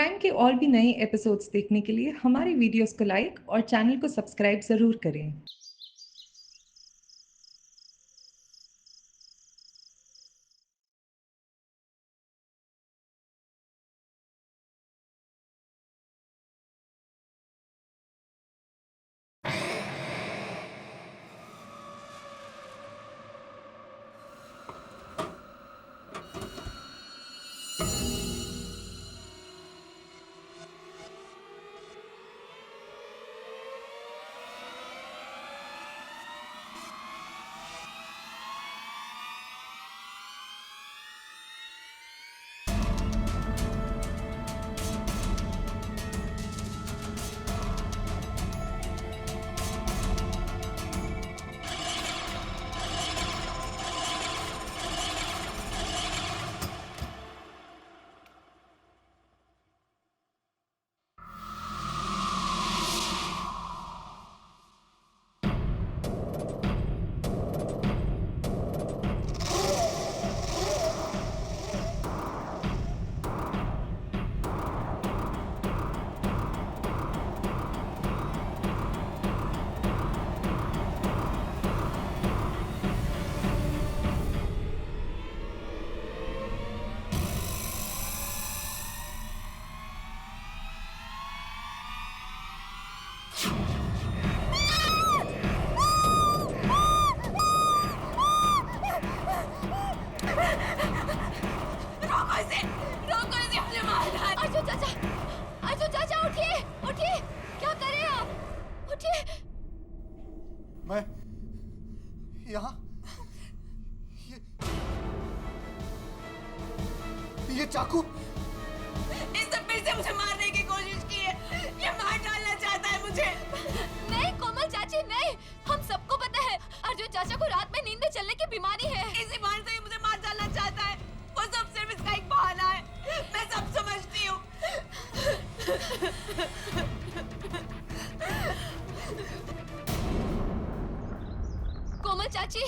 Crime के और भी नए एपिसोड्स देखने के लिए हमारी वीडियोस को लाइक और चैनल को सब्सक्राइब ज़रूर करें। अर्जुन चाचा, अर्जुन चाचा उठिए, उठिए, क्या कर रहे हैं आप? उठिए। मैं यहाँ ये चाकू इसने फिर से मुझे मारने की कोशिश की है। ये मार डालना चाहता है मुझे। नहीं कोमल चाची नहीं, हम सबको पता है अर्जुन चाचा को रात में नींद में चलने की बीमारी है। इसी बहाने से ये मुझे मार डालना चाहता है। वो सब सिर्फ इसका एक बहाना है। मैं सब समझती हूँ। कोमल चाची,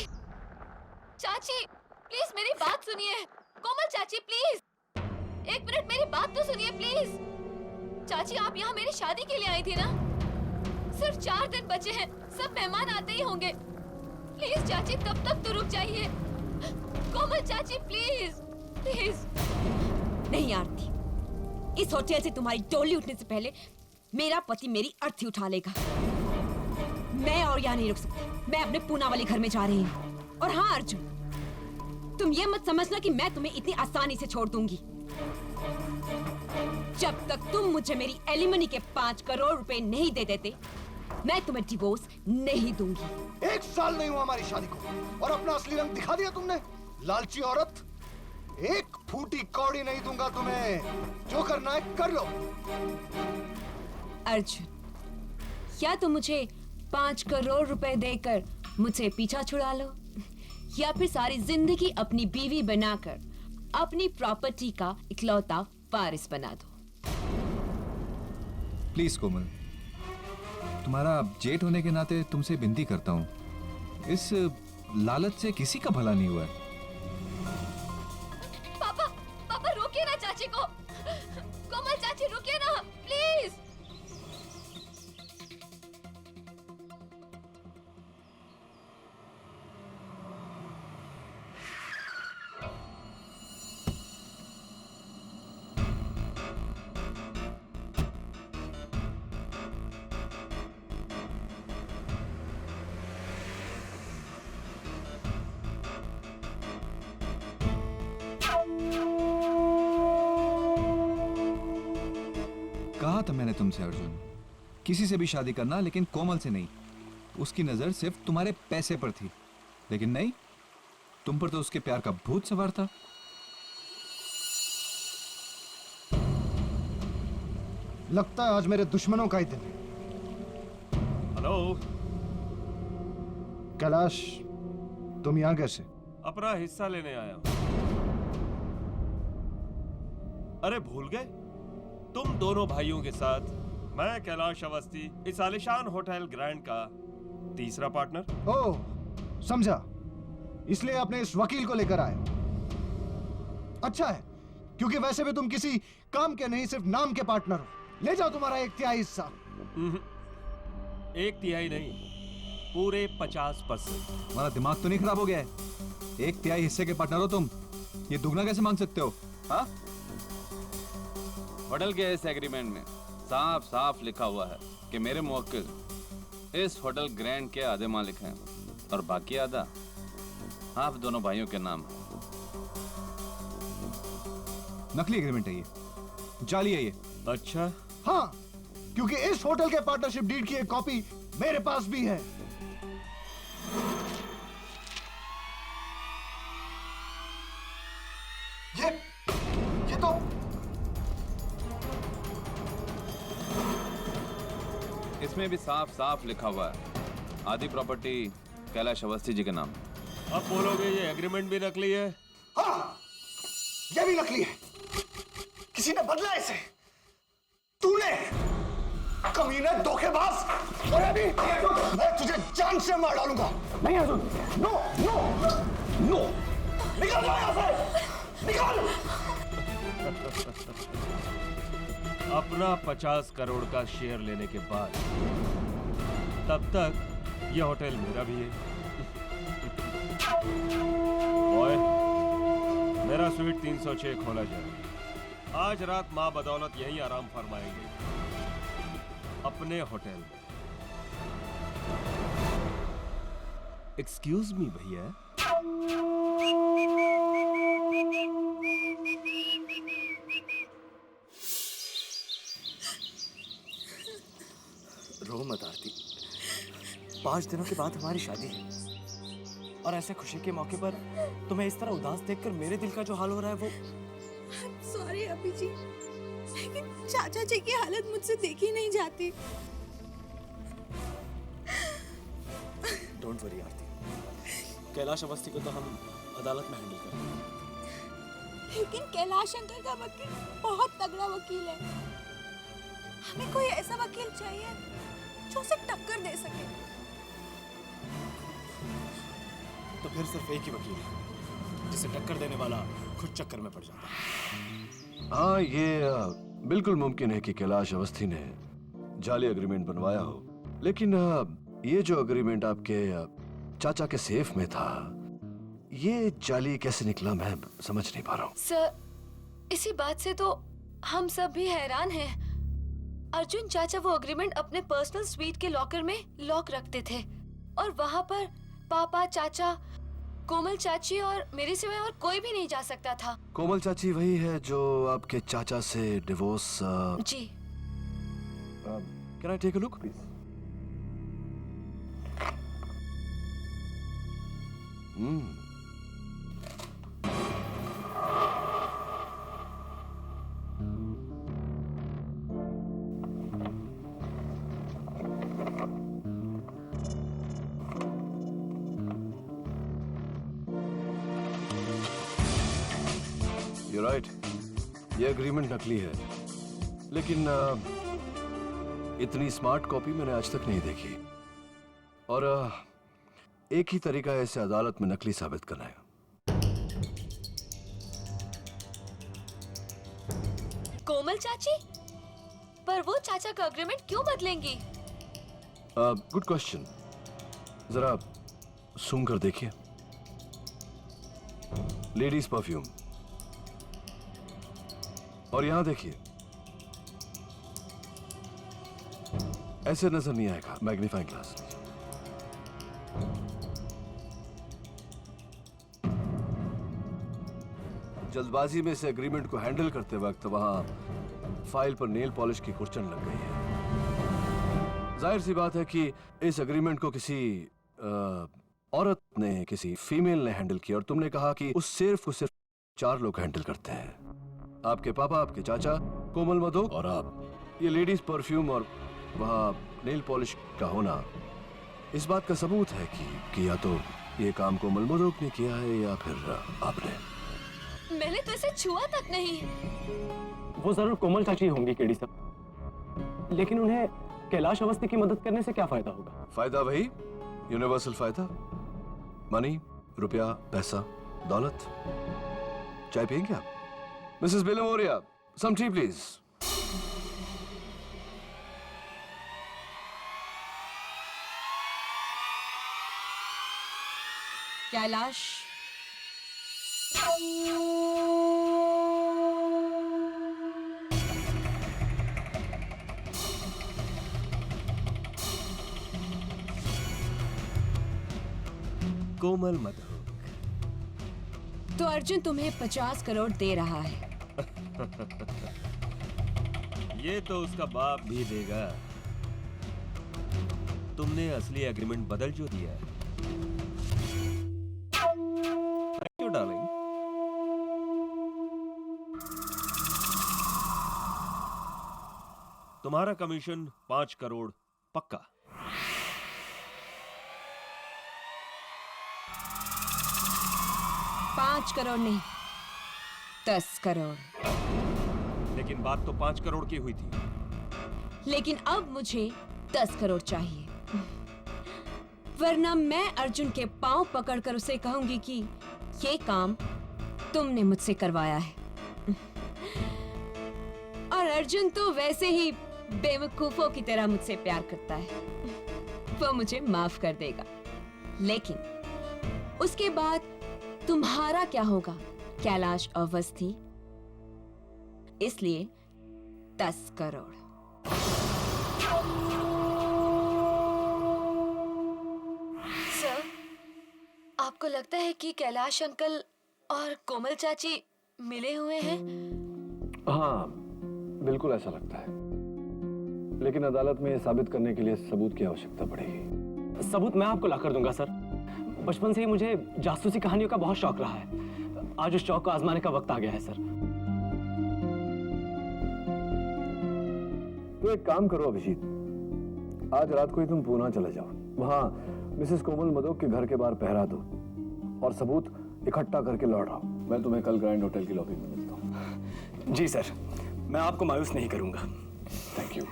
चाची प्लीज मेरी बात सुनिए। कोमल चाची प्लीज, एक मिनट मेरी बात तो सुनिए प्लीज। चाची आप यहाँ मेरी शादी के लिए आई थी ना? सिर्फ 4 दिन बचे हैं, सब मेहमान आते ही होंगे। प्लीज चाची तब तक तो रुक जाइए। कोमल चाची प्लीज, प्लीज। नहीं आरती, इस होटल से तुम्हारी टोली उठने से पहले मेरा पति मेरी अर्थी उठा लेगा। मैं और यहाँ नहीं रुक सकती। मैं अपने पूना वाले घर में जा रही हूँ। और हाँ अर्जुन, तुम ये मत समझना कि मैं तुम्हें इतनी आसानी से छोड़ दूंगी। जब तक तुम मुझे मेरी एलिमनी के 5 करोड़ रुपए नहीं दे देते, मैं तुम्हें डिवोर्स नहीं दूंगी। 1 साल नहीं हुआ हमारी शादी को और अपना असली रंग दिखा दिया तुमने, लालची औरत। 1 फूटी कौड़ी नहीं दूंगा तुम्हें। जो करना है कर लो। अर्जुन, या तुम मुझे 5 करोड़ रुपए देकर मुझसे पीछा छुड़ा लो, या फिर सारी जिंदगी अपनी बीवी बनाकर अपनी प्रॉपर्टी का इकलौता वारिस बना दो। प्लीज कोमल, तुम्हारा जेठ होने के नाते तुमसे विनती करता हूँ, इस लालच से किसी का भला नहीं हुआ है। पापा, पापा रोकिए ना चाची को। कोमल चाची रुकिए ना प्लीज। कहा था मैंने तुमसे अर्जुन, किसी से भी शादी करना लेकिन कोमल से नहीं। उसकी नजर सिर्फ तुम्हारे पैसे पर थी, लेकिन नहीं, तुम पर तो उसके प्यार का भूत सवार था। लगता है आज मेरे दुश्मनों का ही दिन है। हेलो, कैलाश, तुम यहाँ कैसे? अपना हिस्सा लेने आया हूं। अरे भूल गए, तुम दोनों भाइयों के साथ मैं कैलाश अवस्थी इस आलिशान होटल ग्रैंड का तीसरा पार्टनर। ओह, समझा। इसलिए आपने इस वकील को लेकर आए। अच्छा है, क्योंकि वैसे भी तुम किसी काम के नहीं, सिर्फ नाम के पार्टनर हो। ले जाओ तुम्हारा 1/3 हिस्सा। 1/3 नहीं, पूरे 50%। हमारा दिमाग तो नहीं खराब हो गया है? 1/3 हिस्से के पार्टनर हो तुम, ये दुगना कैसे मांग सकते हो? हाँ? होटल के इस एग्रीमेंट में साफ साफ लिखा हुआ है कि मेरे मुवक्किल इस होटल ग्रैंड के आधे मालिक हैं और बाकी आधा आप दोनों भाइयों के नाम है। नकली एग्रीमेंट है ये, जाली है ये। अच्छा, हाँ, क्योंकि इस होटल के पार्टनरशिप डीड की एक कॉपी मेरे पास भी है। ये तो इसमें भी साफ साफ लिखा हुआ है आधी प्रॉपर्टी कैलाश अवस्थी जी के नाम। अब बोलोगे ये एग्रीमेंट भी नकली है? हाँ, ये भी नकली है। किसी ने बदला इसे। तूने, कमीने, धोखेबाज। और अभी मैं तुझे जान से मार डालूंगा। नहीं अर्जुन, नो नो नो, निकल जाओ यहाँ से, निकल। अपना 50 करोड़ का शेयर लेने के बाद तब तक ये होटल मेरा भी है। ओए, मेरा स्वीट 306 खोला जाए। आज रात माँ बदौलत यहीं आराम फरमाएंगे अपने होटल में। एक्सक्यूज मी भैया। रो मत आरती, 5 दिनों के बाद हमारी शादी है और ऐसे खुशी के मौके पर तुम्हें इस तरह उदास देखकर मेरे दिल का जो हाल हो रहा है वो। सॉरी अभी जी, लेकिन चाचा जी की हालत मुझसे देखी नहीं जाती। डोंट वरी आरती, कैलाश अवस्थी को तो हम अदालत में हैंडल करेंगे। लेकिन कैलाश अंकल का वकील बहुत तगड़ा वकील है। हमें कोई ऐसा वकील चाहिए जो उसे टक्कर दे सके। तो फिर सिर्फ एक ही वकील है जिसे टक्कर देने वाला खुद चक्कर में पड़ जाता है। हाँ, ये बिल्कुल मुमकिन है कि कैलाश अवस्थी ने जाली एग्रीमेंट बनवाया हो, लेकिन ये जो एग्रीमेंट आपके चाचा के सेफ में था, ये जाली कैसे निकला मैं समझ नहीं पा रहा हूँ। सर, इसी बात से तो हम सब भी हैरान हैं। अर्जुन चाचा वो एग्रीमेंट अपने पर्सनल स्वीट के लॉकर में लॉक रखते थे और वहाँ पर पापा, चाचा, कोमल चाची और मेरे सिवाय और कोई भी नहीं जा सकता था। कोमल चाची वही है जो आपके चाचा से डिवोर्स। जी। Can I take a look please? You're right. ये एग्रीमेंट नकली है, लेकिन इतनी स्मार्ट कॉपी मैंने आज तक नहीं देखी। और एक ही तरीका है इसे अदालत में नकली साबित करना है। कोमल चाची? पर वो चाचा का एग्रीमेंट क्यों बदलेंगी? Good question. जरा सूंघ कर देखिए। Ladies perfume. और यहां देखिए, ऐसे नजर नहीं आएगा। Magnifying glass. जल्दबाजी में इस एग्रीमेंट को हैंडल करते वक्त वहां फाइल पर नेल पॉलिश की खुरचन लग गई है। जाहिर सी बात है कि इस एग्रीमेंट को किसी औरत ने, किसी फीमेल ने हैंडल किया, और तुमने कहा कि उस सिर्फ 4 लोग हैंडल करते हैं। आपके पापा, आपके चाचा, कोमल मधोक और आप। ये लेडीज परफ्यूम और वहाँ नेल पॉलिश का होना इस बात का सबूत है कि या तो ये काम कोमल मधोक ने किया है या फिर आपने। मैंने तो इसे छुआ तक नहीं। वो जरूर कोमल चाची होंगी केडी साहब, लेकिन उन्हें कैलाश अवस्थी की मदद करने से क्या फायदा होगा? फायदा वही यूनिवर्सल फायदा, मनी, रुपया, पैसा, दौलत। चाय पियेंगे आप? Mrs. Bilamoria, some tea, please. Kailash, कोमल मधु, तो अर्जुन तुम्हें 50 करोड़ दे रहा है। ये तो उसका बाप भी देगा। तुमने असली एग्रीमेंट बदल जो दिया है। Thank you, darling. तुम्हारा कमीशन 5 करोड़ पक्का। पाँच करोड़ नहीं, 10 करोड़। लेकिन बात तो 5 करोड़ की हुई थी। लेकिन अब मुझे 10 करोड़ चाहिए, वरना मैं अर्जुन के पांव पकड़कर उसे कहूंगी कि ये काम तुमने मुझसे करवाया है। और अर्जुन तो वैसे ही बेवकूफों की तरह मुझसे प्यार करता है, वो मुझे माफ कर देगा। लेकिन उसके बाद तुम्हारा क्या होगा कैलाश अवस्थी? इसलिए 10 करोड़। सर, आपको लगता है कि कैलाश अंकल और कोमल चाची मिले हुए हैं? हाँ, बिल्कुल ऐसा लगता है। लेकिन अदालत में यह साबित करने के लिए सबूत की आवश्यकता पड़ेगी। सबूत मैं आपको लाकर दूंगा सर। बचपन से ही मुझे जासूसी कहानियों का बहुत शौक रहा है। आज उस शौक को आजमाने का वक्त आ गया है सर। तो एक काम करो अभिजीत, आज रात को ही तुम पूना चले जाओ। वहां मिसेस कोमल मधोक के घर के बाहर पहरा दो और सबूत इकट्ठा करके लौट आओ। मैं तुम्हें कल ग्रैंड होटल की लॉबी में मिलता हूँ। जी सर, मैं आपको मायूस नहीं करूंगा। Thank you.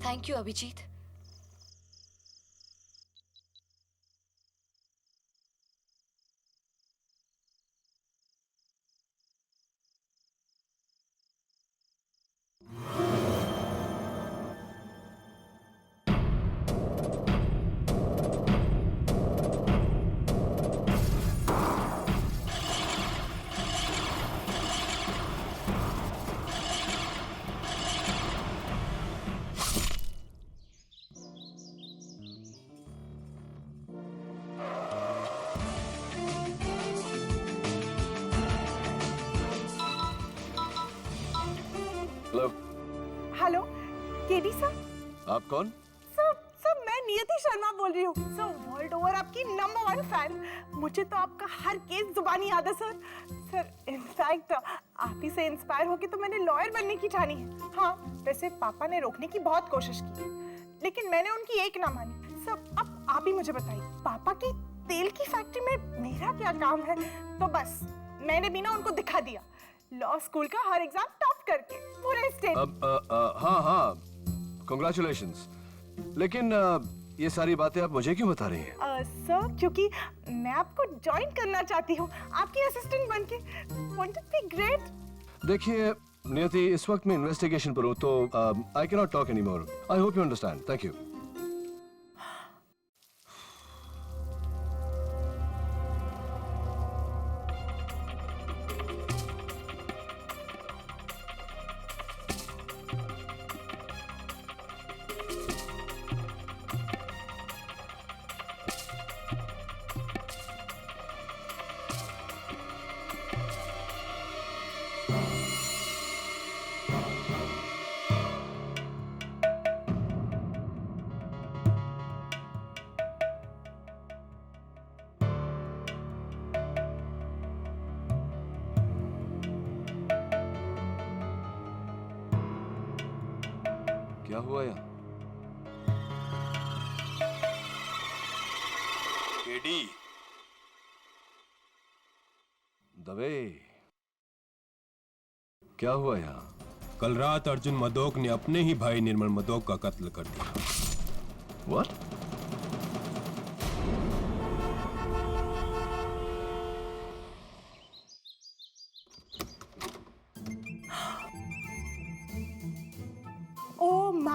Thank you Abhijit. Hello. Hello KD sir. आप कौन? सर मैं नियति शर्मा बोल रही हूँ। सर वर्ल्ड ओवर आपकी नंबर 1 फैन। मुझे तो आपका हर केस जुबानी याद है सर। सर इनफैक्ट आप ही से इंस्पायर होके तो मैंने लॉयर बनने की ठानी है। हाँ, वैसे पापा ने रोकने की बहुत कोशिश की, लेकिन मैंने उनकी एक ना मानी। सर अब आप ही मुझे बताइए, पापा की तेल की फैक्ट्री में मेरा क्या काम है? तो बस मैंने भी ना उनको दिखा दिया, लॉ स्कूल का हर एग्जाम टॉप करके पूरे स्टेट। हाँ, कांग्रेचुलेशंस। लेकिन ये सारी बातें आप मुझे क्यों बता रही हैं? सर क्योंकि मैं आपको ज्वाइन करना चाहती हूँ आपकी असिस्टेंट बनके। Won't it be great? देखिए नियति, इस वक्त मैं इन्वेस्टिगेशन पर हूँ, तो I can not talk anymore. I hope you understand. Thank you. क्या हुआ यहाँ? केडी, दवे, क्या हुआ यहाँ? कल रात अर्जुन मदोक ने अपने ही भाई निर्मल मदोक का कत्ल कर दिया। What?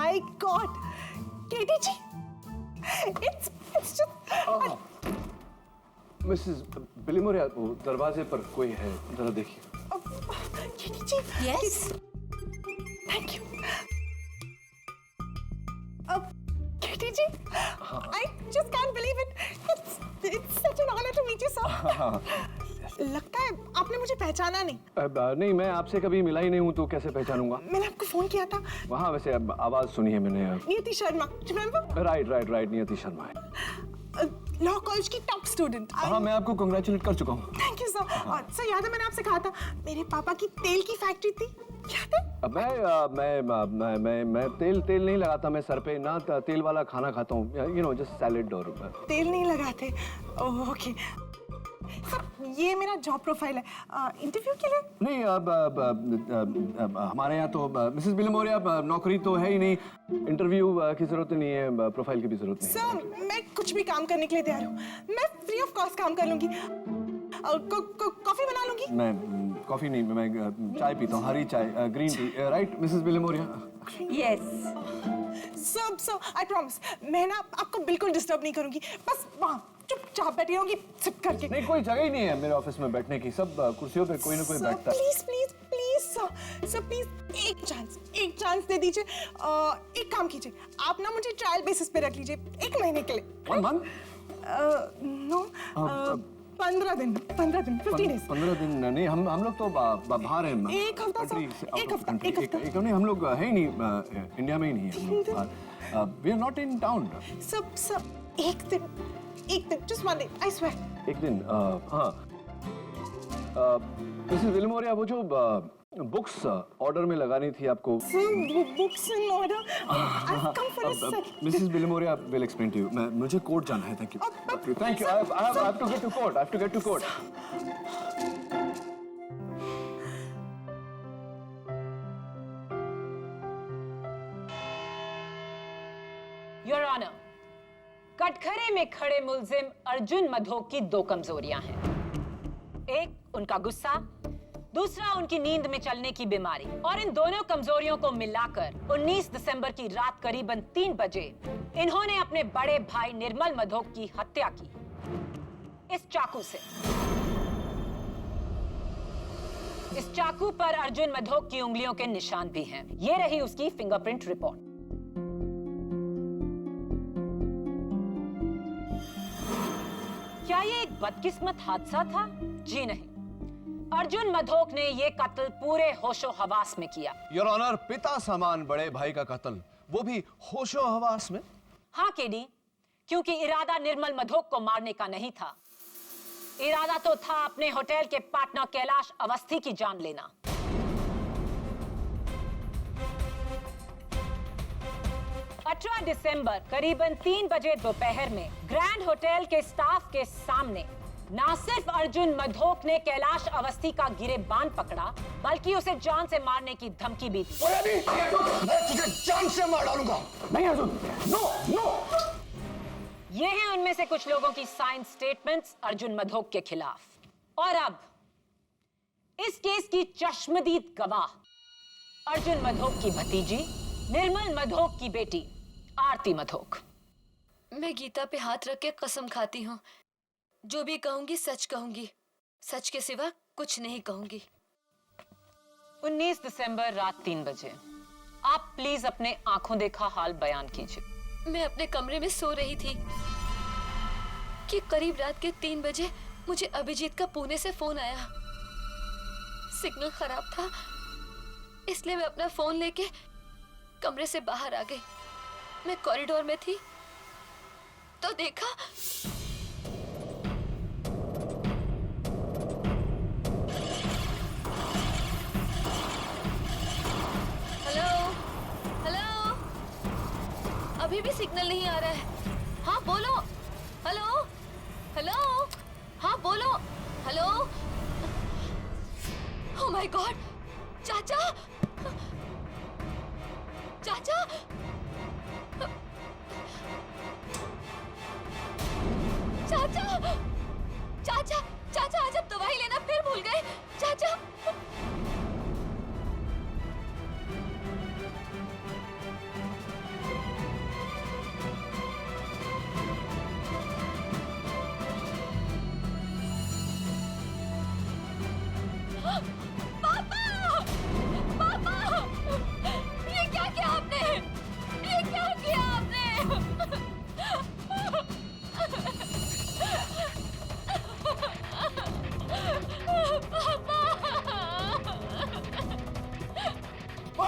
my God, Katie ji, it's just. Mrs Bilimoria, वो दरवाजे पर कोई है, जरा देखिए। Katie ji, Yes? thank you. Katie ji, I just can't believe it. It's such an honor to meet you, sir. लगता है आपने मुझे पहचाना नहीं। नहीं, मैं आपसे कभी मिला ही नहीं हूँ, तो कैसे पहचानूंगा? मैंने आपको फोन किया था। वहाँ वैसे आवाज सुनी है मैंने। नियति शर्मा, रिमेम्बर? राइट, नियति शर्मा है। लॉ कॉलेज की टॉप स्टूडेंट। हाँ, मैं आपको कांग्रेचुलेट कर चुका हूँ। Thank you sir. और सर याद है मैंने आपसे कहा था मेरे पापा की तेल की फैक्ट्री थी, याद है? मैं तेल नहीं लगाता मैं सर पे, ना तेल वाला खाना खाता हूँ, जस्ट सैलेड और। तेल नहीं लगाते? ओके सर, ये मेरा जॉब प्रोफाइल है इंटरव्यू के लिए। नहीं, अब हमारे यहाँ तो मिसेस बिलिमोरिया नौकरी तो है ही नहीं, इंटरव्यू की जरूरत नहीं है, प्रोफाइल की भी जरूरत नहीं। सर मैं कुछ भी काम करने के लिए तैयार हूँ, मैं फ्री ऑफ कॉस्ट काम कर लूंगी। कॉफी बना लूंगी। मैं कॉफी नहीं, मैं चाय पीता हूँ, हरी चाय, green tea. Right Mrs Bilimoria? Yes. Sir I promise, मैं ना आपको बिल्कुल डिस्टर्ब नहीं करूंगी, बस वहाँ चुपचाप बैठी रहूंगी सिप करके। नहीं, कोई जगह ही नहीं है मेरे ऑफिस में बैठने की, सब कुर्सियों पे कोई ना कोई बैठता है। प्लीज सर प्लीज एक चांस दे दीजिए। एक काम कीजिए, आप ना मुझे ट्रायल बेसिस पे रख लीजिए 1 महीने के लिए। 1 month? नो 15 दिन 15 डेज। 15 दिन नहीं, हम लोग तो बाहर हैं। एक हफ्ता सर, एक हफ्ता नहीं, हम लोग है ही नहीं, इंडिया में ही नहीं है। We are not in town. सब एक दिन just one day, I swear। एक दिन, हाँ। मिसेस बिलिमोरिया, वो जो बुक्स ऑर्डर में लगानी थी आपको। Books in order? I've come for a second। Mrs Bilimoria will explain to you। मुझे कोर्ट जाना है। Thank you. I have to get to court। Your Honor, कटघरे में खड़े मुल्जिम अर्जुन मधोक की 2 कमजोरियां हैं। एक उनका गुस्सा, दूसरा उनकी नींद में चलने की बीमारी। और इन दोनों कमजोरियों को मिलाकर 19 दिसंबर की रात करीबन 3 बजे इन्होंने अपने बड़े भाई निर्मल मधोक की हत्या की, इस चाकू से। इस चाकू पर अर्जुन मधोक की उंगलियों के निशान भी हैं। ये रही उसकी फिंगरप्रिंट रिपोर्ट। क्या ये एक बदकिस्मत हादसा था? जी नहीं, अर्जुन मधोक ने ये कत्ल पूरे होशो हवास में किया। योर ऑनर, पिता समान बड़े भाई का कत्ल, वो भी होशो हवास में? हाँ केडी, क्योंकि इरादा निर्मल मधोक को मारने का नहीं था। इरादा तो था अपने होटल के पार्टनर कैलाश अवस्थी की जान लेना। दिसंबर करीबन 3 बजे दोपहर में ग्रैंड होटल के स्टाफ के सामने ना सिर्फ अर्जुन मधोक ने कैलाश अवस्थी का गिरेबान पकड़ा, बल्कि उसे जान से मारने की धमकी भी दी। मैं तुझे जान से मार डालूंगा। नहीं अर्जुन, नो। ये हैं उनमें से कुछ लोगों की साइन स्टेटमेंट्स अर्जुन मधोक के खिलाफ। और अब इस केस की चश्मदीद गवाह अर्जुन मधोक की भतीजी निर्मल मधोक की बेटी आरती मधोक। मैं गीता पे हाथ रख के कसम खाती हूँ, जो भी कहूंगी सच कहूंगी, सच के सिवा कुछ नहीं कहूंगी। 19 दिसंबर रात 3 बजे आप प्लीज अपने आंखों देखा हाल बयान कीजिए। मैं अपने कमरे में सो रही थी कि करीब रात के 3 बजे मुझे अभिजीत का पुणे से फोन आया। सिग्नल खराब था, इसलिए मैं अपना फोन लेके कमरे से बाहर आ गई। मैं कॉरिडोर में थी तो देखा हेलो, अभी भी सिग्नल नहीं आ रहा है। हाँ बोलो। हेलो, हाँ बोलो। हेलो। ओह माय गॉड, चाचा। चाचा आज आप दवाई लेना फिर भूल गए। चाचा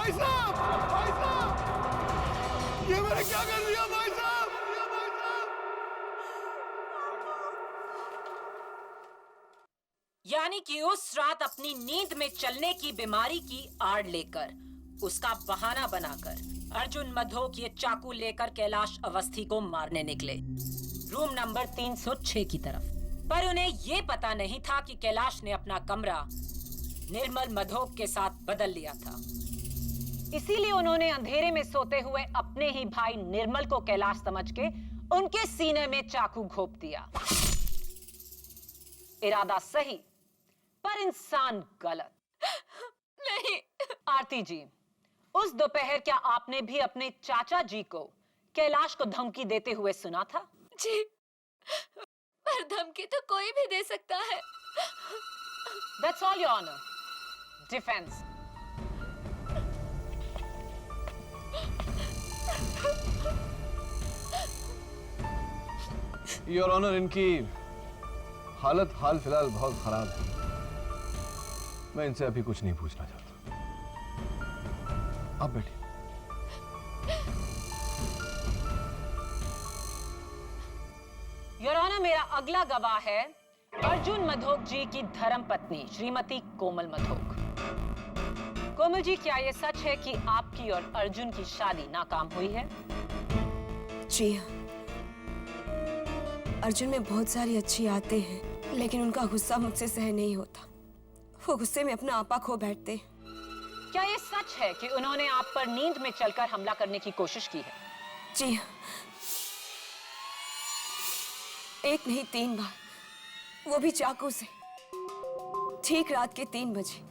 भाई साहब, भाई साहब, ये मैंने क्या कर दिया भाई साहब? यानी कि उस रात अपनी नींद में चलने की बीमारी की आड़ लेकर, उसका बहाना बनाकर अर्जुन मधोक ये चाकू लेकर कैलाश अवस्थी को मारने निकले रूम नंबर 306 की तरफ। पर उन्हें ये पता नहीं था कि कैलाश ने अपना कमरा निर्मल मधोक के साथ बदल लिया था। इसीलिए उन्होंने अंधेरे में सोते हुए अपने ही भाई निर्मल को कैलाश समझ के उनके सीने में चाकू घोंप दिया। इरादा सही पर इंसान गलत। नहीं। आरती जी, उस दोपहर क्या आपने भी अपने चाचा जी को कैलाश को धमकी देते हुए सुना था? जी, पर धमकी तो कोई भी दे सकता है। That's all, Your Honor. Defense. Your honour, इनकी हालत हाल फिलहाल बहुत खराब है। मैं इनसे अभी कुछ नहीं पूछना चाहता। आप बैठिए। योर ऑनर, मेरा अगला गवाह है अर्जुन मधोक जी की धर्म पत्नी श्रीमती कोमल मधोक। कोमल जी, क्या ये सच है कि आपकी और अर्जुन की शादी नाकाम हुई है? जी हाँ, अर्जुन में बहुत सारी अच्छी आदतें हैं, लेकिन उनका गुस्सा मुझसे सह नहीं होता। वो गुस्से में अपना आपा खो बैठते। क्या ये सच है कि उन्होंने आप पर नींद में चलकर हमला करने की कोशिश की है? जी हाँ, एक नहीं 3 बार, वो भी चाकू से। ठीक रात के 3 बजे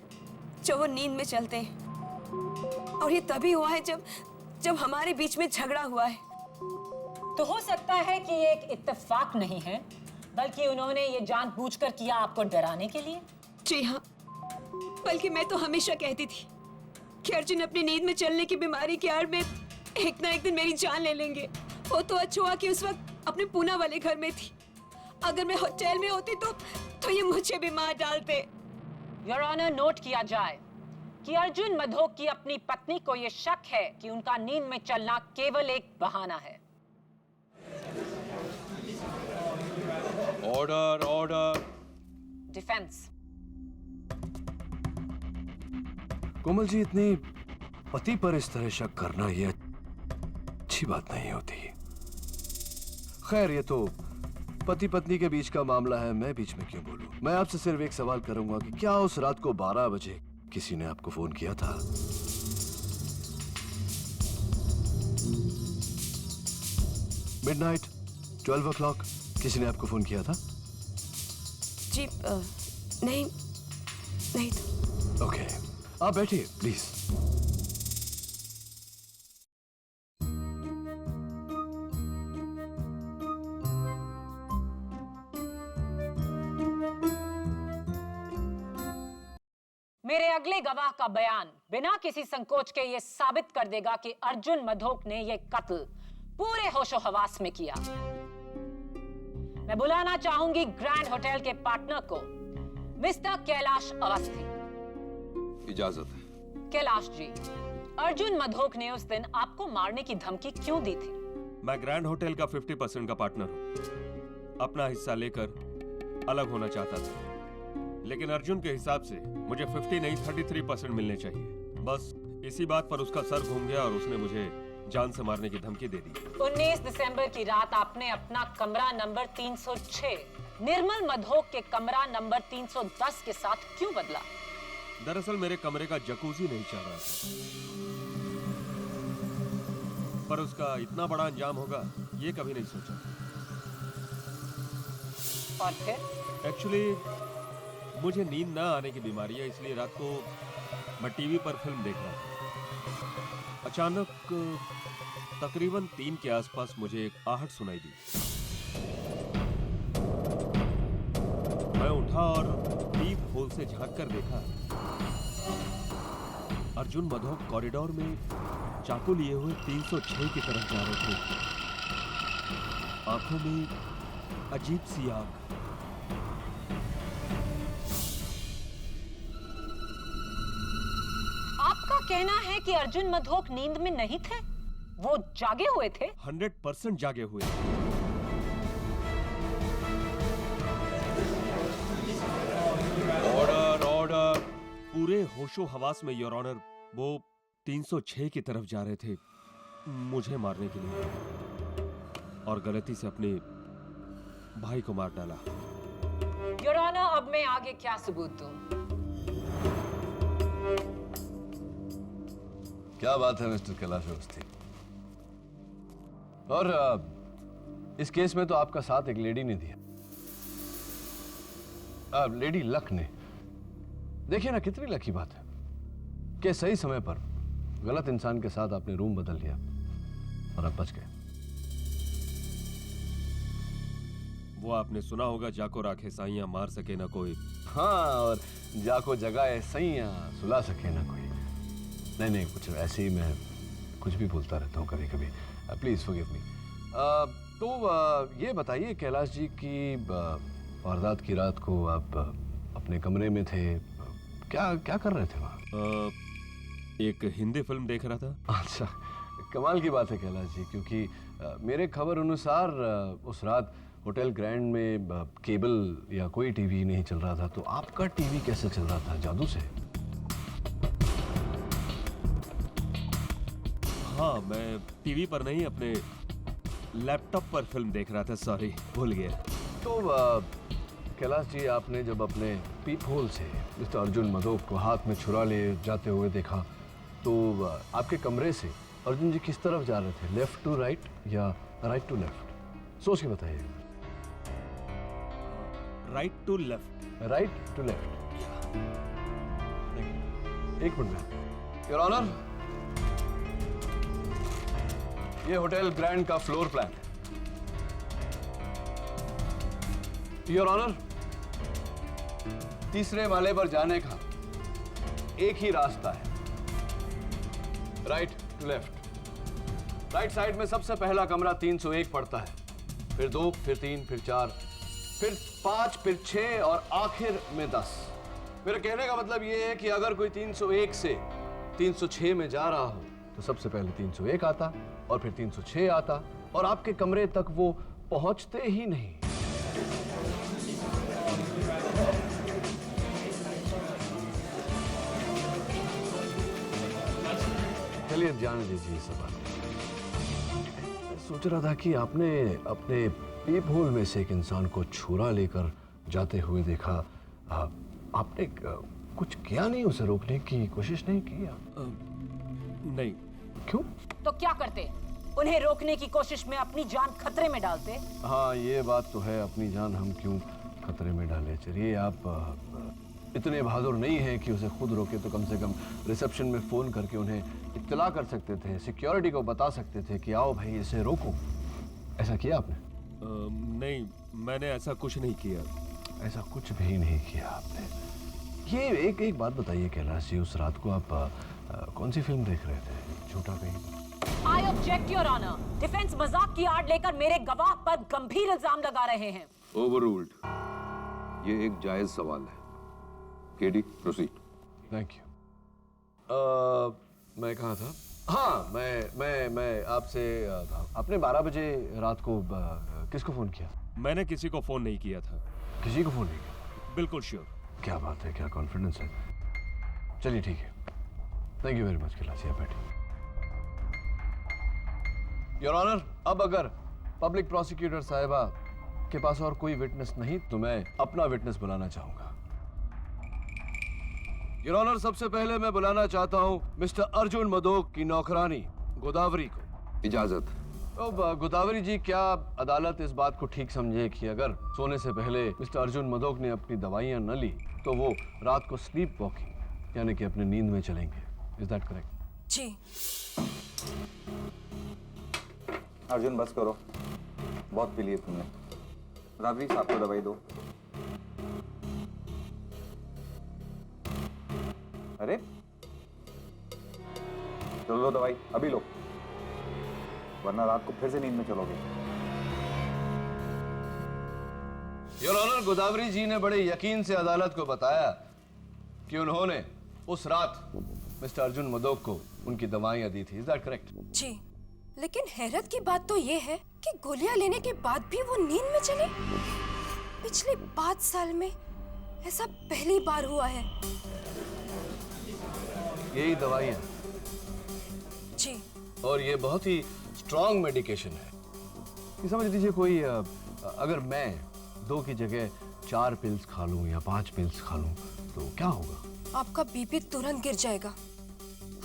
जब वो नींद में चलते हैं। और ये तभी हुआ है जब हमारे बीच में झगड़ा हुआ है। तो हो सकता है कि ये एक इत्तेफाक नहीं है, बल्कि उन्होंने ये जानबूझकर किया आपको डराने के लिए। जी हाँ, बल्कि मैं तो हमेशा कहती थी कि अर्जुन अपनी नींद में चलने की बीमारी की आड़ में एक ना एक दिन मेरी जान ले लेंगे। वो तो अच्छा हुआ कि उस वक्त अपने पूना वाले घर में थी। अगर मैं होटल में होती तो ये मुझे भी मार डालते। योर ऑनर, नोट किया जाए कि अर्जुन मधोक की अपनी पत्नी को यह शक है कि उनका नींद में चलना केवल एक बहाना है। Order, order. Defence. Komal ji, इतनी पति पर इस तरह शक करना ये अच्छी बात नहीं होती। खैर, ये तो पति पत्नी के बीच का मामला है, मैं बीच में क्यों बोलूं। मैं आपसे सिर्फ एक सवाल करूंगा कि क्या उस रात को 12 बजे किसी ने आपको फोन किया था? मिडनाइट, 12 o'clock किसी ने आपको फोन किया था? जी नहीं तो। ओके, आप बैठिए प्लीज। मेरे अगले गवाह का बयान बिना किसी संकोच के ये साबित कर देगा कि अर्जुन मधोक ने ये कत्ल पूरे होशो हवास में किया। मैं बुलाना चाहूंगी ग्रैंड होटल के पार्टनर को, मिस्टर कैलाश अवस्थी। इजाजत है। कैलाश जी, अर्जुन मधोक ने उस दिन आपको मारने की धमकी क्यों दी थी? मैं ग्रैंड होटल का 50% का पार्टनर हूं। अपना हिस्सा लेकर अलग होना चाहता था, लेकिन अर्जुन के हिसाब से मुझे 50 नहीं 33% मिलने चाहिए। बस इसी बात पर उसका सर घूम गया और उसने मुझे जान से मारने की धमकी दे दी। 19 दिसंबर की रात आपने अपना कमरा नंबर 306 निर्मल मधोक के कमरा नंबर 310 के साथ क्यों बदला? दरअसल मेरे कमरे का जकूजी नहीं चल रहा था, पर उसका इतना बड़ा अंजाम होगा ये कभी नहीं सोचा। और फिर? एक्चुअली मुझे नींद ना आने की बीमारी है, इसलिए रात को मैं टीवी पर फिल्म देख रहा था। अचानक तकरीबन 3 के आसपास मुझे एक आहट सुनाई दी। मैं उठा और पीप होल से झांक कर देखा, अर्जुन मधोक कॉरिडोर में चाकू लिए हुए 306 की तरफ जा रहे थे। आंखों में अजीब सी आग। आपका कहना है कि अर्जुन मधोक नींद में नहीं थे, वो जागे हुए थे? 100% जागे हुए। Order order. पूरे होशो हवास में योर ऑनर, वो 306 की तरफ जा रहे थे मुझे मारने के लिए, और गलती से अपने भाई को मार डाला। योर ऑनर, अब मैं आगे क्या सबूत दूं? क्या बात है मिस्टर कैलाश अवस्थी। और इस केस में तो आपका साथ एक लेडी ने दिया, लेडी लक ने। देखिए ना, कितनी लकी बात है कि सही समय पर गलत इंसान के साथ आपने रूम बदल लिया और आप बच गए। वो आपने सुना होगा, जाको राखे साइयां मार सके ना कोई। हाँ, और जाको जगाए सैयां सुला सके ना कोई। नहीं नहीं, कुछ ऐसे ही मैं कुछ भी बोलता रहता हूँ कभी कभी। Please forgive me. तो ये बताइए कैलाश जी की वारदात की रात को आप अपने कमरे में थे, क्या क्या कर रहे थे वहाँ? एक हिंदी फिल्म देख रहा था। अच्छा, कमाल की बात है कैलाश जी, क्योंकि मेरे खबर अनुसार उस रात होटल ग्रैंड में केबल या कोई टीवी नहीं चल रहा था, तो आपका टीवी कैसे चल रहा था? जादू से? हाँ, मैं टीवी पर नहीं, अपने लैपटॉप पर फिल्म देख रहा था। सॉरी, भूल गया। तो कैलाश जी, आपने जब अपने पीप होल से मिस्टर अर्जुन मधोक को हाथ में छुरा ले जाते हुए देखा, तो आपके कमरे से अर्जुन जी किस तरफ जा रहे थे? लेफ्ट टू राइट या राइट टू लेफ्ट? सोच के बताइए। Right to left. Right to left. एक मिनट योर ऑनर, ये होटल ग्रैंड का फ्लोर प्लान है। योर ऑनर, तीसरे माले पर जाने का एक ही रास्ता है, right to left. Right side में सबसे पहला कमरा 301 पड़ता है, फिर 2, फिर 3, फिर 4, फिर 5, फिर 6 और आखिर में 10। मेरे कहने का मतलब यह है कि अगर कोई 301 से 306 में जा रहा हो तो सबसे पहले 301 आता और फिर 306 आता, और आपके कमरे तक वो पहुंचते ही नहीं। चलिए जाने दीजिए सब बात। सोच रहा था कि आपने अपने पीप होल में से एक इंसान को छुरा लेकर जाते हुए देखा, आपने कुछ किया नहीं? उसे रोकने की कोशिश नहीं की? नहीं। क्यों? तो क्या करते? उन्हें रोकने की कोशिश में अपनी जान खतरे में डालते? हाँ, ये बात तो है, अपनी जान हम क्यों खतरे में डाले। चलिए, आप इतने बहादुर नहीं हैं कि उसे खुद रोके, तो कम से कम रिसेप्शन में फोन करके उन्हें इत्तला कर सकते थे, सिक्योरिटी को बता सकते थे कि आओ भाई इसे रोको। ऐसा किया आपने? नहीं, मैंने ऐसा कुछ नहीं किया। ऐसा कुछ भी नहीं किया आपने। ये एक बात बताइए कैलाश जी, उस रात को आप कौन सी फिल्म देख रहे थे? झूठा कहीं? I object your honour. Defence मजाक की आड़ लेकर मेरे गवाह पर गंभीर इल्जाम लगा रहे हैं। ओवररूल्ड। ये एक जायज सवाल है। KD, proceed. Thank you. मैं कहाँ था? हाँ, मैं आपसे आपने 12 बजे रात को किसको फोन किया? मैंने किसी को फोन नहीं किया था। किसी को फोन नहीं किया? बिल्कुल श्योर। क्या बात है, क्या कॉन्फिडेंस है। चलिए ठीक है, thank you very much Kailash ji, बैठिए। योर ऑनर, अब अगर पब्लिक प्रोसिक्यूटर साहिबा के पास और कोई विटनेस नहीं, तो मैं अपना विटनेस बुलाना चाहूंगा। योर ऑनर, सबसे पहले मैं बुलाना चाहता हूं मिस्टर अर्जुन मधोक की नौकरानी गोदावरी को। इजाजत। तो गोदावरी जी, क्या अदालत इस बात को ठीक समझे कि अगर सोने से पहले मिस्टर अर्जुन मधोक ने अपनी दवाइयां न ली तो वो रात को स्लीप वॉकिंग यानी कि अपने नींद में चलेंगे? Is that correct? जी। अर्जुन बस करो, बहुत पी लिए तुमने। राबरी साहब को दवाई दो। अरे चलो लो दवाई, अभी लो, वरना रात को फिर से नींद में चलोगे। योर ऑनर, गोदावरी जी ने बड़े यकीन से अदालत को बताया कि उन्होंने उस रात मिस्टर अर्जुन मदोक को उनकी दवाइयां दी थी। Is that correct? जी, लेकिन हैरत की बात तो ये है कि गोलियां लेने के बाद भी वो नींद में चले। पिछले 5 साल में ऐसा पहली बार हुआ है। यही दवाइयां जी, और ये बहुत ही स्ट्रॉन्ग मेडिकेशन है। ये समझ लीजिए कोई अगर मैं 2 की जगह 4 पिल्स खा लूं या 5 पिल्स खा लूं तो क्या होगा? आपका बीपी तुरंत गिर जाएगा,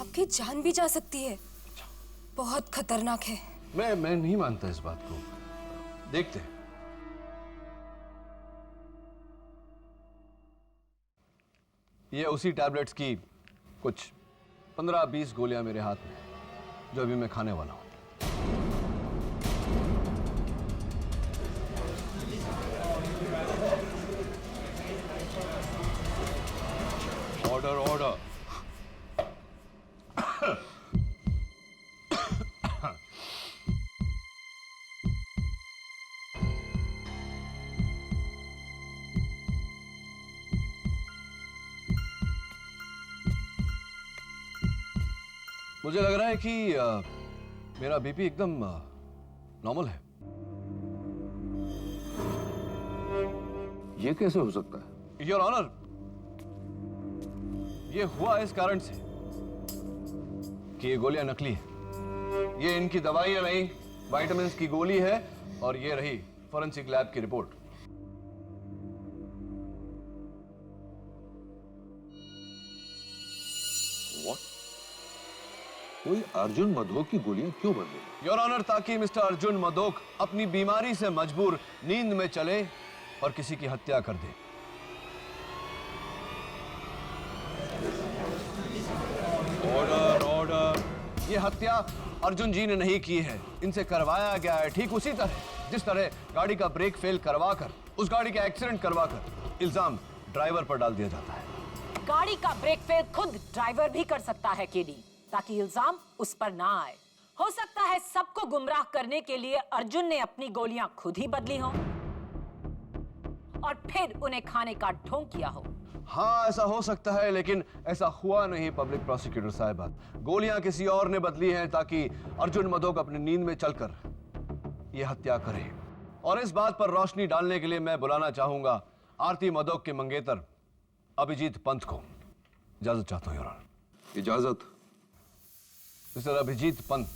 आपकी जान भी जा सकती है। बहुत खतरनाक है। मैं नहीं मानता इस बात को। देखते हैं। ये उसी टैबलेट्स की कुछ 15-20 गोलियां मेरे हाथ में हैं, जो अभी मैं खाने वाला हूं। Order order. मुझे लग रहा है कि मेरा बीपी एकदम नॉर्मल है। ये कैसे हो सकता है? योर ऑनर, ये हुआ इस कारण से कि ये गोलियां नकली है। ये इनकी दवाइयां नहीं, विटामिन्स की गोली है, और ये रही फॉरेंसिक लैब की रिपोर्ट। कोई अर्जुन मधोक की गोलियां क्यों बदली? योर ऑनर, ताकि मिस्टर अर्जुन मदोक अपनी बीमारी से मजबूर नींद में चले और किसी की हत्या कर दे। Order order. ये हत्या अर्जुन जी ने नहीं की है, इनसे करवाया गया है। ठीक उसी तरह जिस तरह गाड़ी का ब्रेक फेल करवाकर, उस गाड़ी का एक्सीडेंट करवाकर इल्जाम ड्राइवर पर डाल दिया जाता है। गाड़ी का ब्रेक फेल खुद ड्राइवर भी कर सकता है केडी, ताकि इल्जाम उस पर ना आए। हो सकता है सबको गुमराह करने के लिए अर्जुन ने अपनी गोलियां खुद ही बदली हो और फिर उन्हें खाने का ढोंग किया हो। हाँ, ऐसा हो सकता है, लेकिन ऐसा हुआ नहीं पब्लिक प्रोसिक्यूटर साहिबा। गोलियां किसी और ने बदली हैं ताकि अर्जुन मदोक अपनी नींद में चलकर यह हत्या करे। और इस बात पर रोशनी डालने के लिए मैं बुलाना चाहूंगा आरती मदोक के मंगेतर अभिजीत पंत को। इजाजत चाहता हूं योर ऑनर। इजाजत। मिस्टर अभिजीत पंत।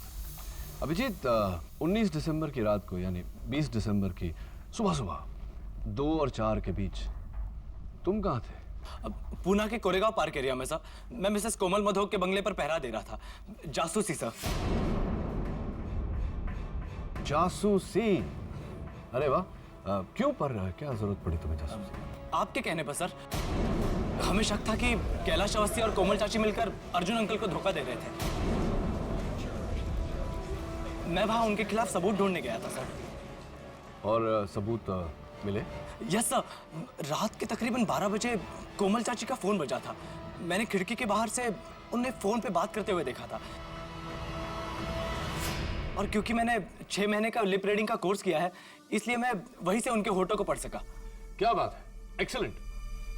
अभिजीत, 19 दिसंबर की रात को, यानी 20 दिसंबर की सुबह 2 और 4 के बीच तुम कहां थे? पूना के कोरेगांव पार्क एरिया में सर। मैं मिसेस कोमल मधोक के बंगले पर पहरा दे रहा था, जासूसी सर। जासूसी? अरे वाह, क्यों? पर क्या जरूरत पड़ी तुम्हें जासूसी? आपके कहने पर सर। हमें शक था कि कैलाश अवस्थी और कोमल चाची मिलकर अर्जुन अंकल को धोखा दे रहे थे। मैं वहां उनके खिलाफ सबूत ढूंढने गया था सर। और सबूत मिले? Yes sir. रात के तकरीबन 12 बजे कोमल चाची का फोन बजा था। मैंने खिड़की के बाहर से उन्हें फोन पे बात करते हुए देखा था। और क्योंकि मैंने 6 महीने का लिप रीडिंग का कोर्स किया है, इसलिए मैं वहीं से उनके होठों को पढ़ सका। क्या बात है, एक्सीलेंट।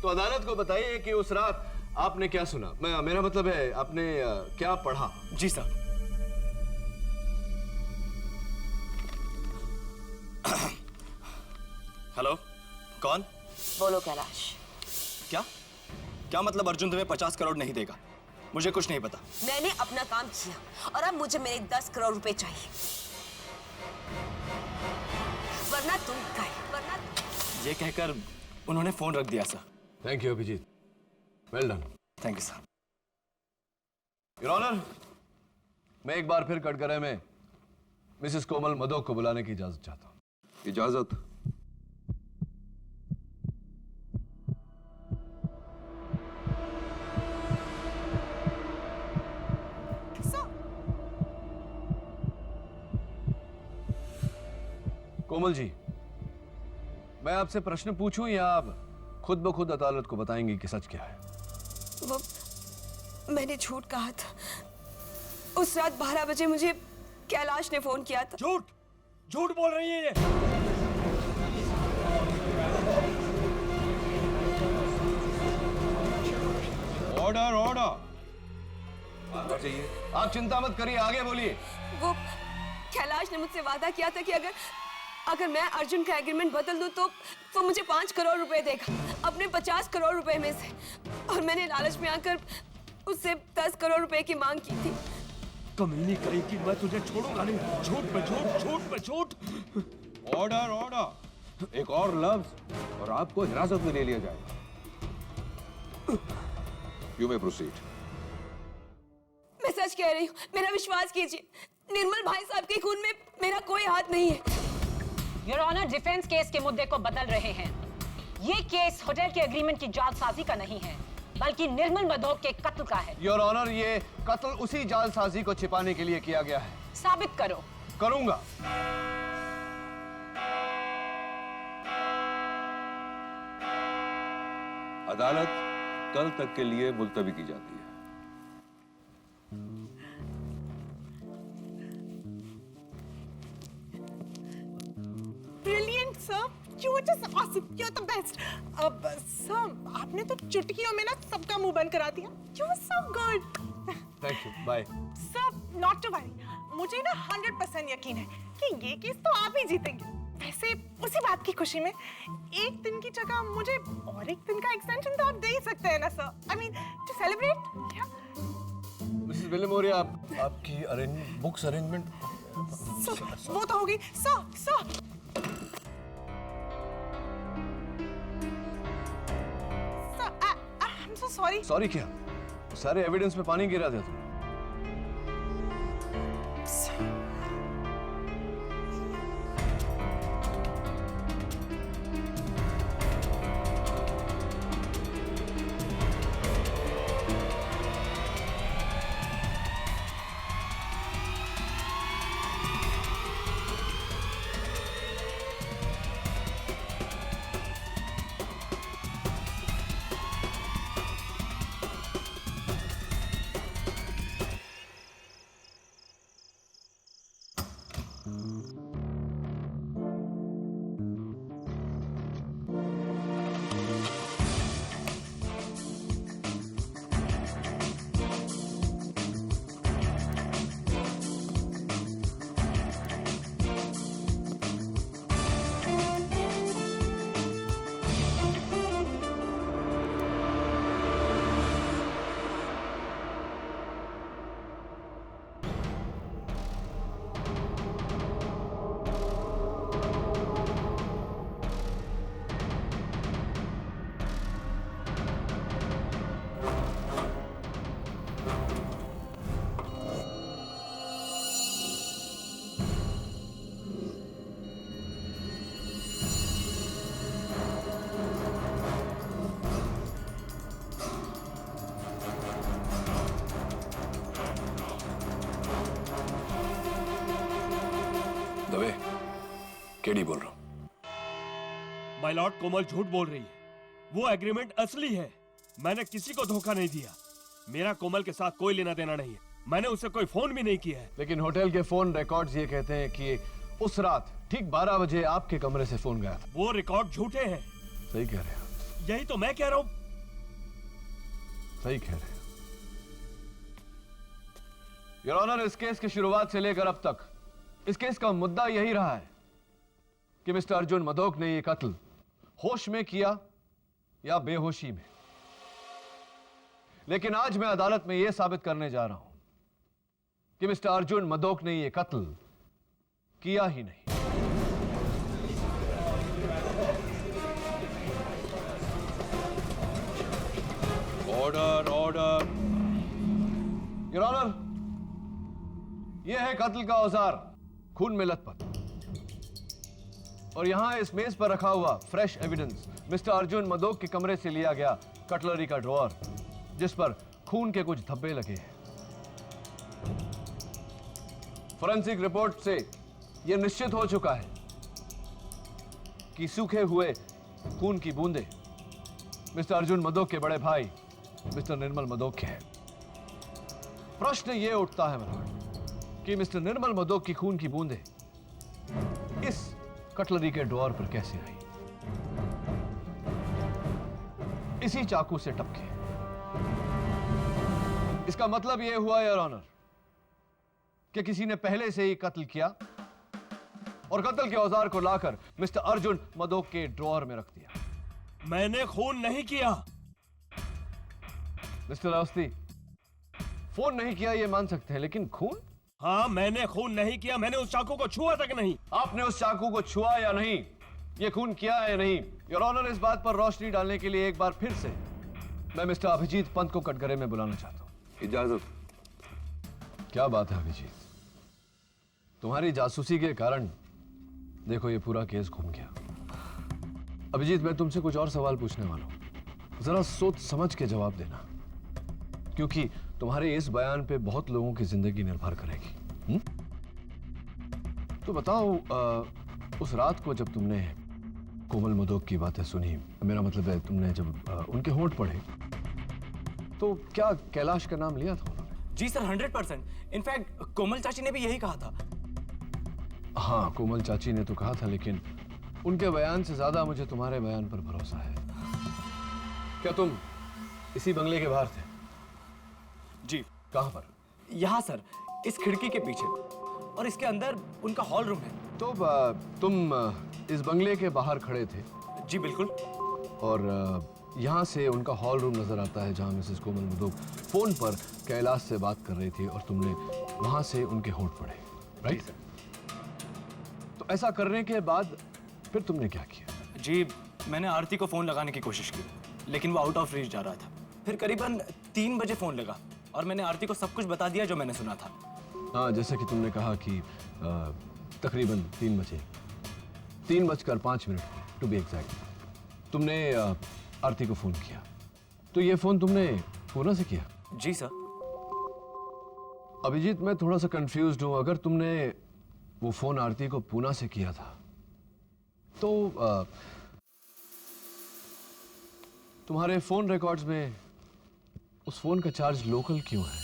तो अदालत को बताइए कि उस रात आपने क्या सुना। मेरा मतलब है आपने क्या पढ़ा? जी सर। हेलो, कौन? बोलो कैलाश। क्या मतलब अर्जुन तुम्हें 50 करोड़ नहीं देगा? मुझे कुछ नहीं पता। मैंने अपना काम किया और अब मुझे मेरे 10 करोड़ रुपए चाहिए, वरना तुम गए। ये कहकर उन्होंने फोन रख दिया sir. Thank you Abhijit, well done. Thank you sir. Your honour, मैं एक बार फिर कटघरे में मिसेस कोमल मधोक को बुलाने की इजाजत चाहता हूं। इजाजत। कोमल जी, मैं आपसे प्रश्न पूछूं या आप खुद ब खुद अदालत को बताएंगी कि सच क्या है? वो मैंने झूठ कहा था। उस रात 12 बजे मुझे कैलाश ने फोन किया था। झूठ बोल रही है ये। Order order. आपको चाहिए? आप चिंता मत करिए, आगे बोलिए। वो कैलाश ने मुझसे वादा किया था कि अगर मैं अर्जुन का एग्रीमेंट बदल दूं तो वो मुझे 5 करोड़ रुपए देगा अपने 50 करोड़ रुपए में से, और मैंने लालच में आकर उससे 10 करोड़ रुपए की मांग की थी। कमीनी करेगी, मैं तुझे छोड़ूंगा नहीं। झूठ पे झूठ, झूठ पे झूठ। Order order. एक और लफ्ज और आपको हिरासत में ले लिया जाएगा। You may proceed. मैं सच कह रही हूँ, मेरा विश्वास कीजिए, निर्मल भाई साहब के खून में मेरा कोई हाथ नहीं है। योर ऑनर, डिफेंस केस के मुद्दे को बदल रहे हैं। ये केस होटल के एग्रीमेंट की जालसाजी का नहीं है, बल्कि निर्मल मधोक के कत्ल का है। योर ऑनर, ये कत्ल उसी जालसाजी को छिपाने के लिए किया गया है। साबित करो। करूंगा। अदालत कल तक के लिए मुलतवी की जाती है। Brilliant, sir. You were just awesome. You're the best. Sir, आपने तो चुटकियों में ना सबका मुंह बंद करा दिया. You were so good. Thank you, bye. Sir, not to worry. मुझे ना 100% यकीन है कि ये केस तो आप ही जीतेंगे. वैसे उसी बात की खुशी में एक दिन की जगह मुझे और एक दिन का एक्सटेंशन तो आप दे ही सकते हैं ना sir. I mean, to celebrate. Yeah. Mrs Villimoria, आपकी बुक्स अरेंजमेंट वो तो हो गई. Sir. I'm so sorry. Sorry क्या? सारे एविडेंस में पानी गिरा दिया तुम। दवे, केडी बोल रहा हूं। माय लॉर्ड, कोमल झूठ बोल रही है। वो एग्रीमेंट असली है। मैंने किसी को धोखा नहीं दिया। मेरा कोमल के साथ कोई लेना देना नहीं है। मैंने उसे कोई फोन भी नहीं किया है। लेकिन होटल के फोन रिकॉर्ड्स ये कहते हैं कि उस रात ठीक 12 बजे आपके कमरे से फोन गया था। वो रिकॉर्ड झूठे हैं। सही कह रहे हो। यही तो मैं कह रहा हूं। सही कह रहे हो। योर ऑनर, इस केस की शुरुआत से लेकर अब तक इस केस का मुद्दा यही रहा है कि मिस्टर अर्जुन मधोक ने यह कत्ल होश में किया या बेहोशी में। लेकिन आज मैं अदालत में यह साबित करने जा रहा हूं कि मिस्टर अर्जुन मधोक ने यह कत्ल किया ही नहीं। Order order. योर ऑनर, यह है कत्ल का औजार, खून में लथपथ। और यहां इस मेज पर रखा हुआ fresh evidence mister Arjun Madhok के कमरे से लिया गया कटलरी का ड्रॉअर, जिस पर खून के कुछ धब्बे लगे हैं। फोरेंसिक रिपोर्ट से यह निश्चित हो चुका है कि सूखे हुए खून की बूंदें मिस्टर अर्जुन मधोक के बड़े भाई मिस्टर निर्मल मधोक के हैं। प्रश्न यह उठता है मेरा कि मिस्टर निर्मल मधोक की खून की बूंदें इस कटलरी के ड्रॉअर पर कैसे आई? इसी चाकू से टपके। इसका मतलब यह हुआ योर ऑनर कि किसी ने पहले से ही कत्ल किया और कत्ल के औजार को लाकर मिस्टर अर्जुन मदोक के ड्रॉअर में रख दिया। मैंने खून नहीं किया। मिस्टर अवस्थी, फोन नहीं किया ये मान सकते हैं, लेकिन खून? हाँ, मैंने खून नहीं किया। मैंने उस चाकू को छुआ तक नहीं। आपने उस चाकू को छुआ या नहीं, ये खून किया है या नहीं, योर ऑनर, इस बात पर रोशनी डालने के लिए एक बार फिर से मैं मिस्टर अभिजीत पंत को कटघरे में बुलाना चाहता हूं। इजाजत। क्या बात है अभिजीत, तुम्हारी जासूसी के कारण देखो ये पूरा केस घूम गया। अभिजीत, मैं तुमसे कुछ और सवाल पूछने वाला हूं, जरा सोच समझ के जवाब देना, क्योंकि तुम्हारे इस बयान पे बहुत लोगों की जिंदगी निर्भर करेगी। तो बताओ, उस रात को जब तुमने कोमल मदोक की बातें सुनी, मेरा मतलब है तुमने जब उनके होंठ पढ़े, तो क्या कैलाश का नाम लिया था उन्होंने? जी सर, 100%। इनफैक्ट कोमल चाची ने भी यही कहा था। हाँ, कोमल चाची ने तो कहा था, लेकिन उनके बयान से ज्यादा मुझे तुम्हारे बयान पर भरोसा है। क्या तुम इसी बंगले के बाहर थे? जी। कहां पर? यहाँ सर, इस खिड़की के पीछे, और इसके अंदर उनका हॉल रूम है। तो तुम इस बंगले के बाहर खड़े थे? जी बिल्कुल। और यहाँ से उनका हॉल रूम नजर आता है, जहाँ मिसेस कोमल मदोक फोन पर कैलाश से बात कर रही थी और तुमने वहां से उनके होंठ पढ़े, राइट? तो ऐसा करने के बाद फिर तुमने क्या किया? जी, मैंने आरती को फोन लगाने की कोशिश की, लेकिन वो आउट ऑफ रीच जा रहा था। फिर करीबन 3 बजे फोन लगा और मैंने आरती को सब कुछ बता दिया जो मैंने सुना था। हाँ, जैसे कि तुमने कहा कि तकरीबन 3 बजे, 3:05 टू बी एग्जैक्ट, तुमने आरती को फोन किया। तो ये फोन तुमने पूना से किया? जी सर। अभिजीत, मैं थोड़ा सा कंफ्यूज्ड हूं। अगर तुमने वो फोन आरती को पूना से किया था, तो तुम्हारे फोन रिकॉर्ड्स में उस फोन का चार्ज लोकल क्यों है?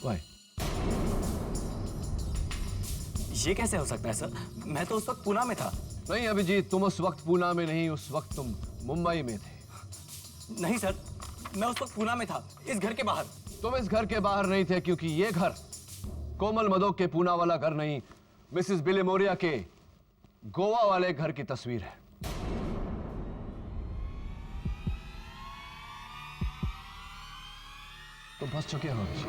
Why? ये कैसे हो सकता है सर? मैं तो उस वक्त पूना में था। नहीं अभिजीत, तुम उस वक्त पूना में नहीं, उस वक्त तुम मुंबई में थे। नहीं सर, मैं उस वक्त पूना में था, इस घर के बाहर। तुम इस घर के बाहर नहीं थे, क्योंकि ये घर कोमल मदोक के पूना वाला घर नहीं, मिसेस बिलेमोरिया के गोवा वाले घर की तस्वीर है। तुम फंस चुके हो अभिजीत।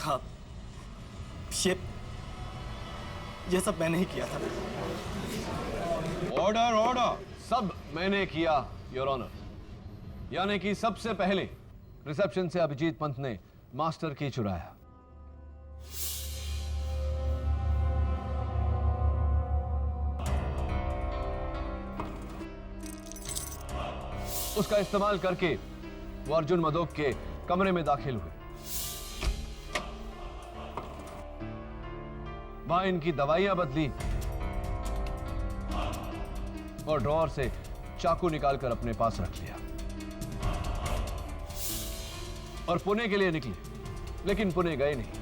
हाँ, ये सब मैंने ही किया था। Order, order! सब मैंने किया योर ऑनर। यानी कि सबसे पहले रिसेप्शन से अभिजीत पंत ने मास्टर की चुराया, उसका इस्तेमाल करके वो अर्जुन मदोक के कमरे में दाखिल हुए। वहां इनकी दवाइयां बदली और ड्रॉअर से चाकू निकालकर अपने पास रख लिया और पुणे के लिए निकले, लेकिन पुणे गए नहीं,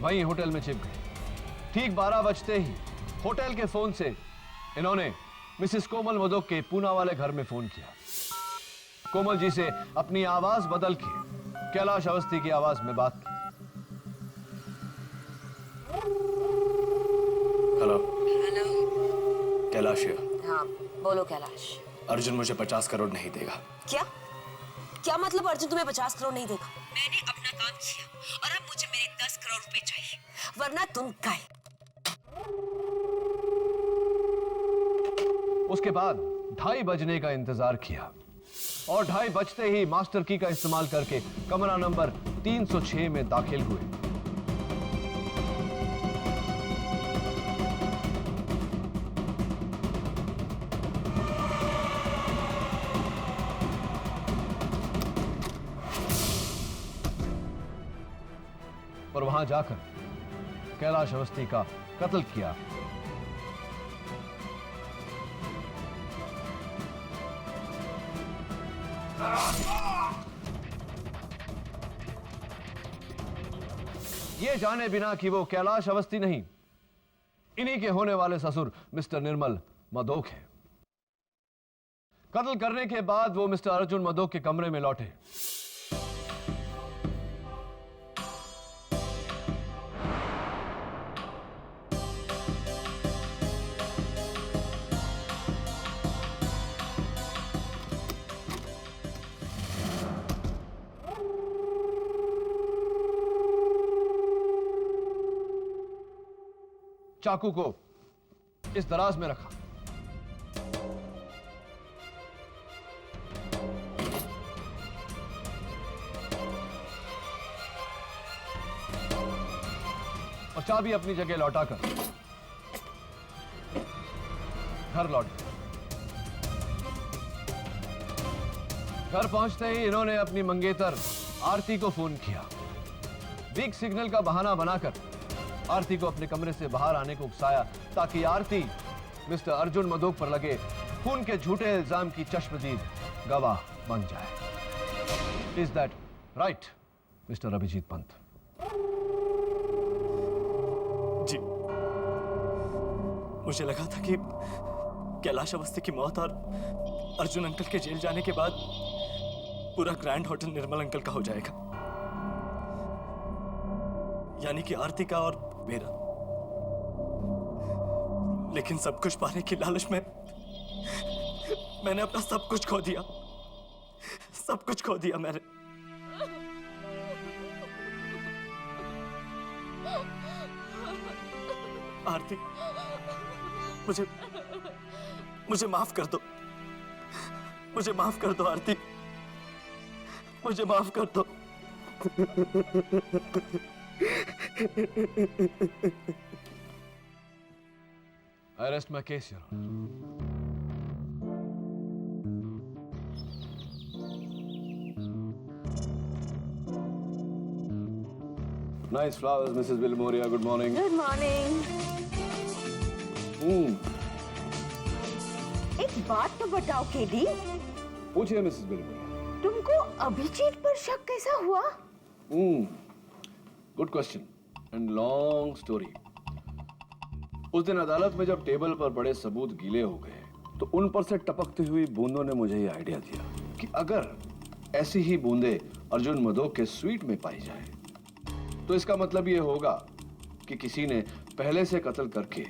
वहीं होटल में छिप गए। ठीक 12 बजते ही होटल के फोन से इन्होंने मिसेस कोमल मदोक के पूना वाले घर में फोन किया। कोमल जी से अपनी आवाज बदल के कैलाश अवस्थी की आवाज में बात की। हेलो। हेलो। कैलाश है। हाँ, बोलो कैलाश। अर्जुन मुझे 50 करोड़ नहीं देगा। क्या? क्या मतलब अर्जुन तुम्हें 50 करोड़ नहीं देगा? मैंने अपना काम किया और अब मुझे मेरे 10 करोड़ रुपए चाहिए, वरना तुम गए। उसके बाद 2:30 बजने का इंतजार किया और 2:30 बजते ही मास्टर की का इस्तेमाल करके कमरा नंबर 306 में दाखिल हुए। और वहां जाकर कैलाश अवस्थी का कत्ल किया। ये जाने बिना कि वो कैलाश अवस्थी नहीं, इन्हीं के होने वाले ससुर मिस्टर निर्मल मदोक है। कत्ल करने के बाद वो मिस्टर अर्जुन मदोक के कमरे में लौटे। चाकू को इस दराज में रखा। और चाबी अपनी जगह लौटाकर घर लौट गए। घर पहुंचते ही इन्होंने अपनी मंगेतर आरती को फोन किया। वीक सिग्नल का बहाना बनाकर आरती को अपने कमरे से बाहर आने को उकसाया ताकि आरती मिस्टर अर्जुन मदोक पर लगे खून के झूठे इल्जाम की चश्मदीद गवाह बन जाए। Is that right Mr Abhijeet Pant? जी, मुझे लगा था कि कैलाश अवस्थी की मौत और अर्जुन अंकल के जेल जाने के बाद पूरा ग्रैंड होटल निर्मल अंकल का हो जाएगा, यानी कि आरती का और मेरा। लेकिन सब कुछ पाने की लालच में मैंने अपना सब कुछ खो दिया। सब कुछ खो दिया मैंने। आरती, मुझे माफ कर दो। मुझे माफ कर दो आरती, मुझे माफ कर दो। I rest my case, Your Honor. Nice flowers, Mrs. Vilmoria. Good morning. Good morning. एक बात तो बताओ केडी, पूछिए मिसेस विल्मोरिया। तुमको अभिजीत पर शक कैसा हुआ? Good question and long story. उस दिन अदालत में जब टेबल पर बड़े सबूत गीले हो गए तो उन पर से टपकती हुई बूंदों ने मुझे ये आइडिया दिया कि अगर ऐसी ही बूंदें अर्जुन मदोक के स्वीट में पाई जाए तो इसका मतलब ये होगा कि किसी ने पहले से कत्ल करके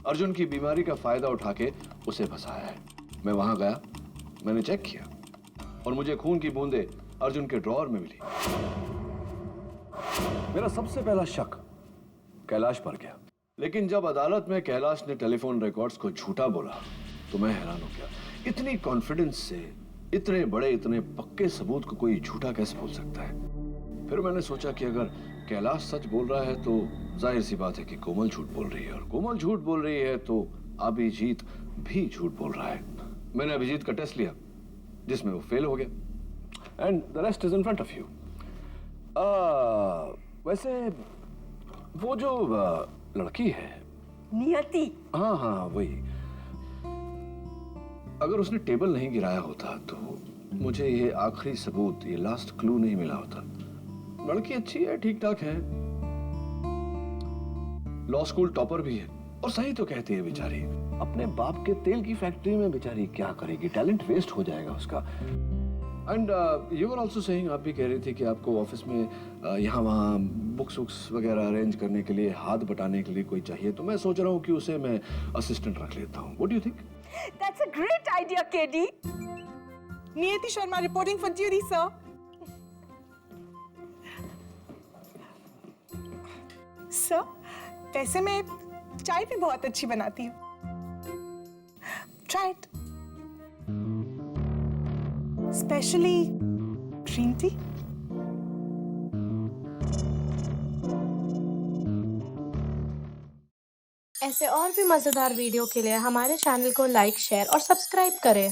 अर्जुन की बीमारी का फायदा उठा के उसे फंसाया है। मैं वहां गया, मैंने चेक किया और मुझे खून की बूंदें अर्जुन के ड्रॉअर में मिली। मेरा सबसे पहला शक कैलाश पर गया, लेकिन जब अदालत में कैलाश ने टेलीफोन रिकॉर्ड्स को झूठा बोला तो मैं हैरान हो गया। इतनी कॉन्फिडेंस से इतने बड़े इतने पक्के सबूत को कोई झूठा कैसे बोल सकता है। फिर मैंने सोचा कि अगर कैलाश सच बोल रहा है तो जाहिर सी बात है कि कोमल झूठ बोल रही है, और कोमल झूठ बोल रही है तो अभिजीत भी झूठ बोल रहा है। मैंने अभिजीत का टेस्ट लिया जिसमें वो फेल हो गया and the rest is in front of you. वैसे वो जो लड़की है नियति, हाँ हाँ वही, अगर उसने टेबल नहीं गिराया होता तो मुझे ये आखिरी सबूत, ये लास्ट क्लू नहीं मिला होता। लड़की अच्छी है, ठीक ठाक है, लॉ स्कूल टॉपर भी है और सही तो कहती है बेचारी। अपने बाप के तेल की फैक्ट्री में बेचारी क्या करेगी, टैलेंट वेस्ट हो जाएगा उसका। And you were also saying, आप भी कह रही थी कि आपको ऑफिस में यहाँ वहाँ बुक्स वगैरह अरेंज करने के लिए, हाथ बटाने के लिए कोई चाहिए, तो मैं सोच रहा हूँ कि उसे मैं असिस्टेंट रख लेता हूँ। What do you think? That's a great idea, KD. Niyati Sharma reporting for duty, sir. Sir, वैसे मैं चाय भी बहुत अच्छी बनाती हूँ। Try it. Especially green tea. ऐसे और भी मजेदार वीडियो के लिए हमारे चैनल को लाइक, शेयर और सब्सक्राइब करें।